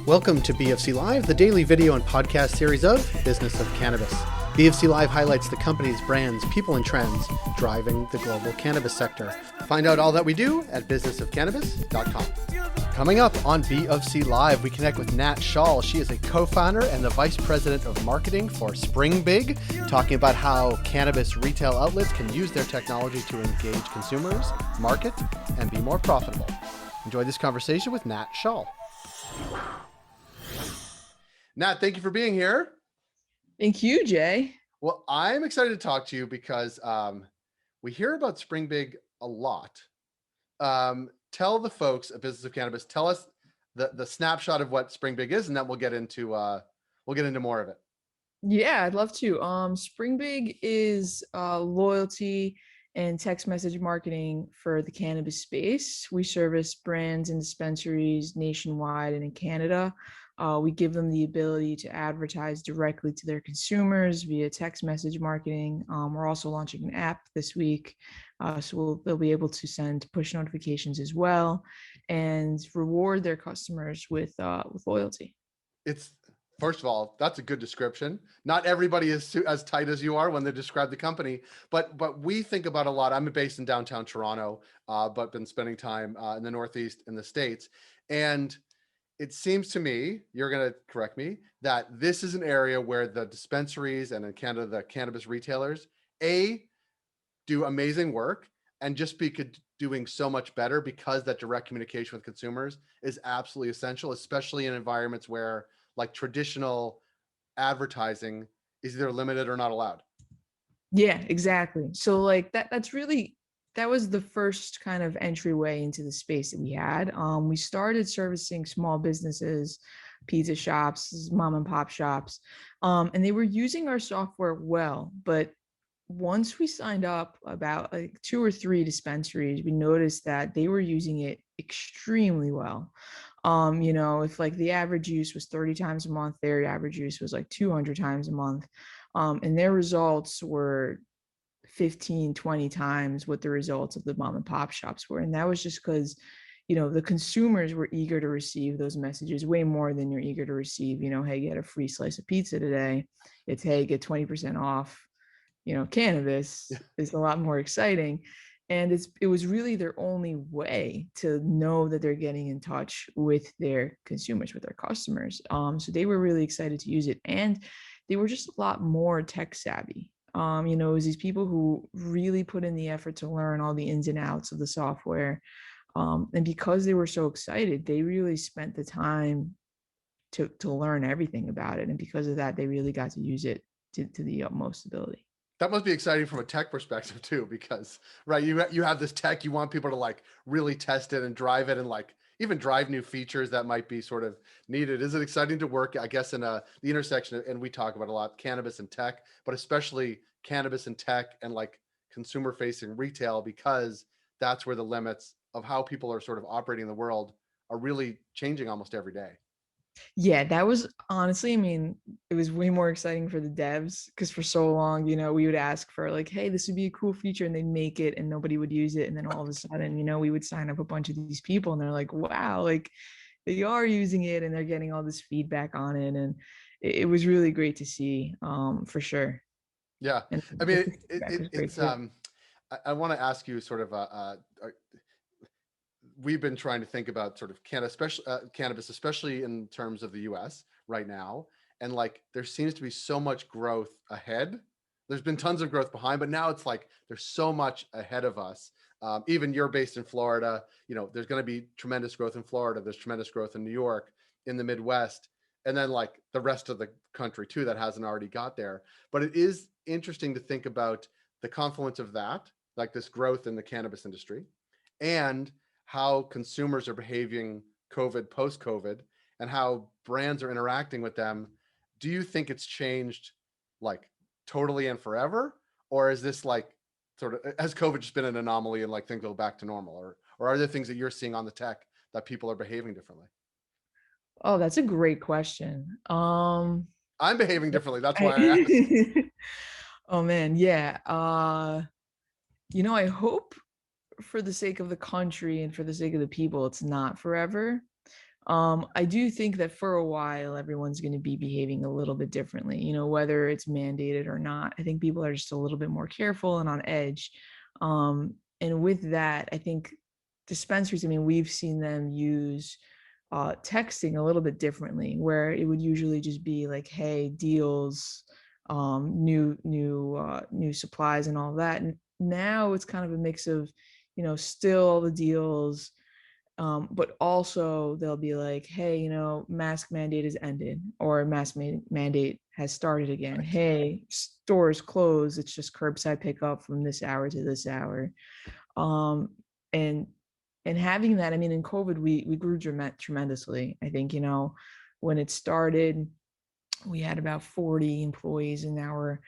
Welcome to BofC Live, the daily video and podcast series of Business of Cannabis. BofC Live highlights the company's brands, people, and trends driving the global cannabis sector. Find out all that we do at businessofcannabis.com. Coming up on BofC Live, we connect with Nat Shaul. She is a co-founder and the vice president of marketing for Springbig, talking about how cannabis retail outlets can use their technology to engage consumers, market, and be more profitable. Enjoy this conversation with Nat Shaul. Nat, thank you for being here. Thank you, Jay. Well, I'm excited to talk to you because we hear about Springbig a lot. Tell the folks at Business of Cannabis, tell us the snapshot of what Springbig is, and then we'll get into more of it. Yeah, I'd love to. Springbig is loyalty and text message marketing for the cannabis space. We service brands and dispensaries nationwide and in Canada. We give them the ability to advertise directly to their consumers via text message marketing. We're also launching an app this week, so they'll be able to send push notifications as well and reward their customers with loyalty. First of all, that's a good description. Not everybody is as tight as you are when they describe the company, but we think about a lot. I'm based in downtown Toronto, but been spending time in the Northeast in the States, and it seems to me, you're going to correct me, that this is an area where the dispensaries and in Canada, the cannabis retailers, do amazing work and just be doing so much better because that direct communication with consumers is absolutely essential, especially in environments where like traditional advertising is either limited or not allowed. Yeah, exactly. So like that was the first kind of entryway into the space that we had. We started servicing small businesses, pizza shops, mom and pop shops, and they were using our software well. But once we signed up about like 2 or 3 dispensaries, we noticed that they were using it extremely well. If like the average use was 30 times a month, their average use was like 200 times a month. And their results were 15, 20 times what the results of the mom and pop shops were. And that was just because, the consumers were eager to receive those messages way more than you're eager to receive, hey, get a free slice of pizza today. It's, hey, get 20% off, cannabis is a lot more exciting. And it was really their only way to know that they're getting in touch with their consumers, with their customers. So they were really excited to use it. And they were just a lot more tech savvy. It was these people who really put in the effort to learn all the ins and outs of the software. And because they were so excited, they really spent the time to learn everything about it. And because of that, they really got to use it to the utmost ability. That must be exciting from a tech perspective too, because right, you have this tech, you want people to like really test it and drive it and like even drive new features that might be sort of needed. Is it exciting to work, I guess, in the intersection, and we talk about a lot, cannabis and tech, but especially cannabis and tech and like consumer facing retail, because that's where the limits of how people are sort of operating in the world are really changing almost every day. Yeah, that was honestly, it was way more exciting for the devs because for so long, we would ask for like, hey, this would be a cool feature, and they'd make it and nobody would use it. And then all of a sudden, we would sign up a bunch of these people and they're like, wow, like they are using it and they're getting all this feedback on it. And it was really great to see, for sure. Yeah. And I mean, it's I want to ask you sort of, we've been trying to think about sort of cannabis, especially in terms of the US right now. And like, there seems to be so much growth ahead. There's been tons of growth behind, but now it's like, there's so much ahead of us. Even you're based in Florida, there's going to be tremendous growth in Florida. There's tremendous growth in New York, in the Midwest, and then like the rest of the country too, that hasn't already got there. But it is interesting to think about the confluence of that, like this growth in the cannabis industry, and how consumers are behaving post-COVID, and how brands are interacting with them. Do you think it's changed like totally and forever? Or is this like sort of, has COVID just been an anomaly and like things go back to normal? Or are there things that you're seeing on the tech that people are behaving differently? Oh, that's a great question. I'm behaving differently. That's why I asked. Oh man, yeah. I hope for the sake of the country and for the sake of the people, it's not forever. I do think that for a while, everyone's going to be behaving a little bit differently, whether it's mandated or not. I think people are just a little bit more careful and on edge. And with that, I think dispensaries, I mean, we've seen them use texting a little bit differently, where it would usually just be like, hey, deals, new supplies and all that. And now it's kind of a mix of, still the deals, but also they'll be like, hey, mask mandate is ended, or mandate has started again. Right. Hey, stores closed. It's just curbside pickup from this hour to this hour. Um, and and having that, I mean, in COVID, we grew tremendously. I think, when it started, we had about 40 employees, and now we're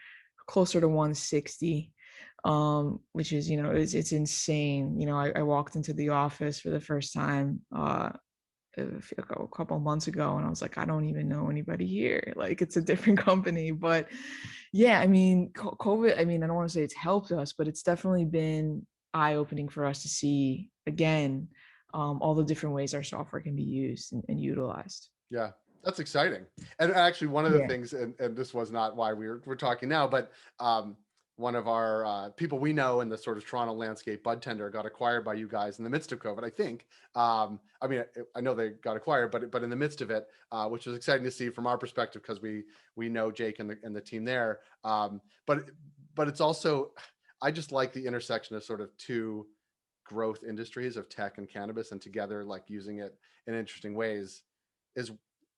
closer to 160, which is, it's insane. I walked into the office for the first time a couple of months ago, and I was like, I don't even know anybody here. Like, it's a different company. But yeah, I mean, COVID, I mean, I don't want to say it's helped us, but it's definitely been eye-opening for us to see again, all the different ways our software can be used and utilized. Yeah, that's exciting. And actually, one of the Yeah. things, and this was not why we're talking now, but one of our people we know in the sort of Toronto landscape, Bud Tender, got acquired by you guys in the midst of COVID, I think. I mean, I know they got acquired, but in the midst of it, which was exciting to see from our perspective, because we know Jake and the team there. But it's also, I just like the intersection of sort of two growth industries of tech and cannabis, and together, like, using it in interesting ways is,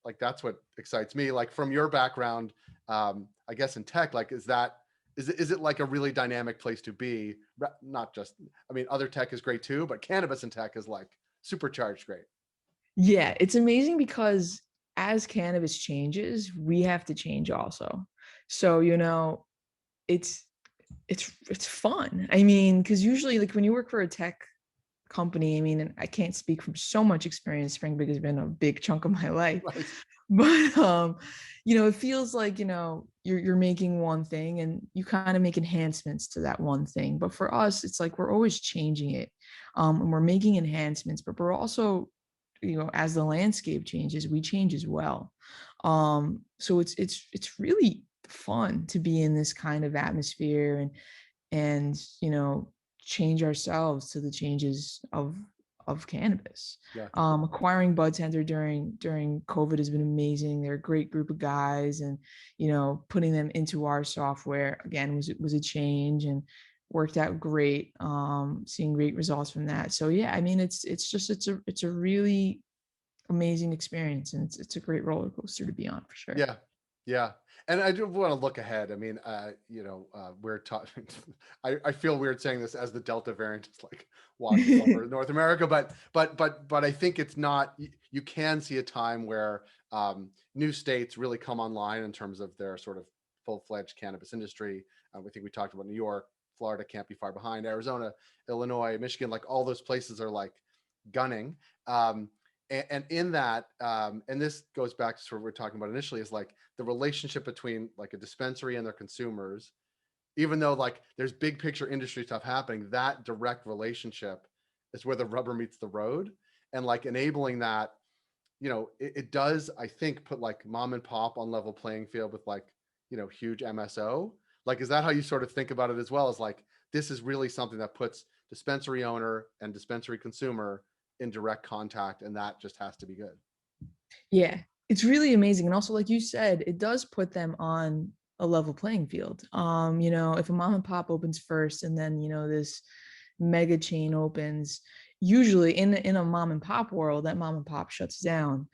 like, that's what excites me. Like, from your background, I guess in tech, like, is it like a really dynamic place to be? Not just, I mean, other tech is great too, but cannabis and tech is like supercharged great. Yeah, it's amazing because as cannabis changes, we have to change also. So, it's it's fun. I mean, because usually, like, when you work for a tech company, I mean, and I can't speak from so much experience. Springbig has been a big chunk of my life, Right. but it feels like, you're making one thing and you kind of make enhancements to that one thing. But for us, it's like we're always changing it, and we're making enhancements, but we're also, as the landscape changes, we change as well. So it's really fun to be in this kind of atmosphere, and change ourselves to the changes of cannabis. Yeah. Acquiring Bud Tender during COVID has been amazing. They're a great group of guys, and putting them into our software again was a change, and worked out great. Seeing great results from that. So yeah, I mean, it's a really amazing experience, and it's a great roller coaster to be on, for sure. Yeah. Yeah. And I do want to look ahead. I mean, we're talking, I feel weird saying this as the Delta variant is like walking over North America, but I think it's not, you can see a time where new states really come online in terms of their sort of full-fledged cannabis industry. I think we talked about New York, Florida can't be far behind, Arizona, Illinois, Michigan, like all those places are like gunning. And in that, and this goes back to sort of what we're talking about initially, is like the relationship between like a dispensary and their consumers. Even though like there's big picture industry stuff happening, that direct relationship is where the rubber meets the road. And like enabling that, it does, I think, put like mom and pop on level playing field with like, huge MSO. Like, is that how you sort of think about it as well? As like, this is really something that puts dispensary owner and dispensary consumer in direct contact, and that just has to be good. Yeah, it's really amazing. And also, like you said, it does put them on a level playing field. If a mom and pop opens first, and then, this mega chain opens, usually in a mom and pop world, that mom and pop shuts down.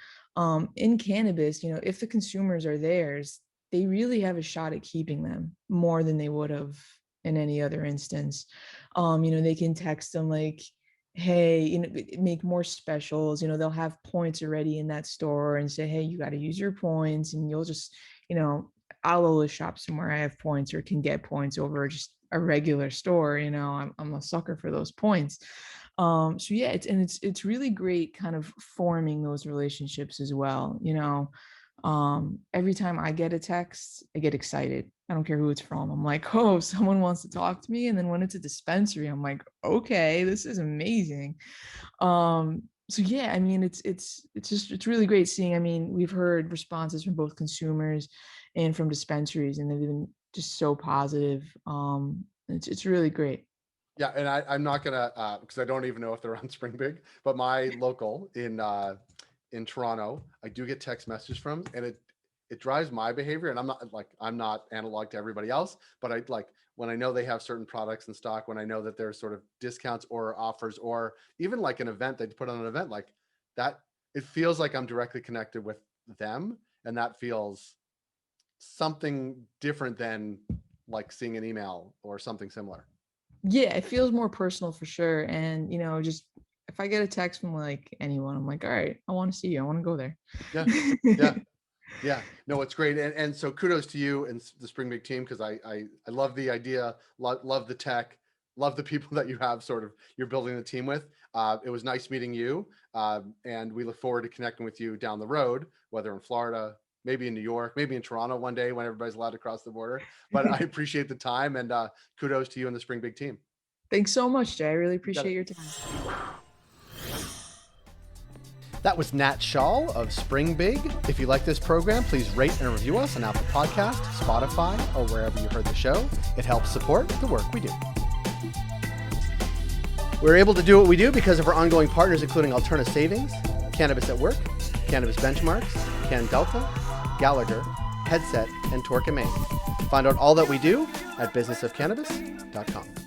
In cannabis, if the consumers are theirs, they really have a shot at keeping them more than they would have in any other instance. They can text them like, hey, make more specials. They'll have points already in that store, and say, hey, you got to use your points, and you'll just, I'll always shop somewhere I have points or can get points over just a regular store. I'm a sucker for those points. So yeah, it's really great kind of forming those relationships as well. Every time I get a text, I get excited. I don't care who it's from. I'm like, oh, someone wants to talk to me. And then when it's a dispensary, I'm like, okay, this is amazing. So yeah, I mean, it's really great seeing. I mean, we've heard responses from both consumers and from dispensaries, and they've been just so positive. It's really great. Yeah, and I'm not gonna because I don't even know if they're on Springbig, but my local in Toronto, I do get text messages from, and it drives my behavior. And I'm not analog to everybody else, but I like when I know they have certain products in stock, when I know that there's sort of discounts or offers, or even like an event they put on an event like that. It feels like I'm directly connected with them, and that feels something different than like seeing an email or something similar. Yeah, it feels more personal for sure. And just if I get a text from like anyone, I'm like, all right, I want to see you. I want to go there. Yeah, yeah. Yeah, no, it's great, and so kudos to you and the Springbig team, because I love the idea, love the tech, love the people that you have sort of you're building the team with. It was nice meeting you, and we look forward to connecting with you down the road, whether in Florida, maybe in New York, maybe in Toronto one day when everybody's allowed to cross the border. But I appreciate the time, and kudos to you and the Springbig team. Thanks so much, Jay. I really You got appreciate it. your time. That was Nat Shaul of Springbig. If you like this program, please rate and review us on Apple Podcast, Spotify, or wherever you heard the show. It helps support the work we do. We're able to do what we do because of our ongoing partners, including Alterna Savings, Cannabis at Work, Cannabis Benchmarks, Can Delta, Gallagher, Headset, and Torque and Maine. Find out all that we do at businessofcannabis.com.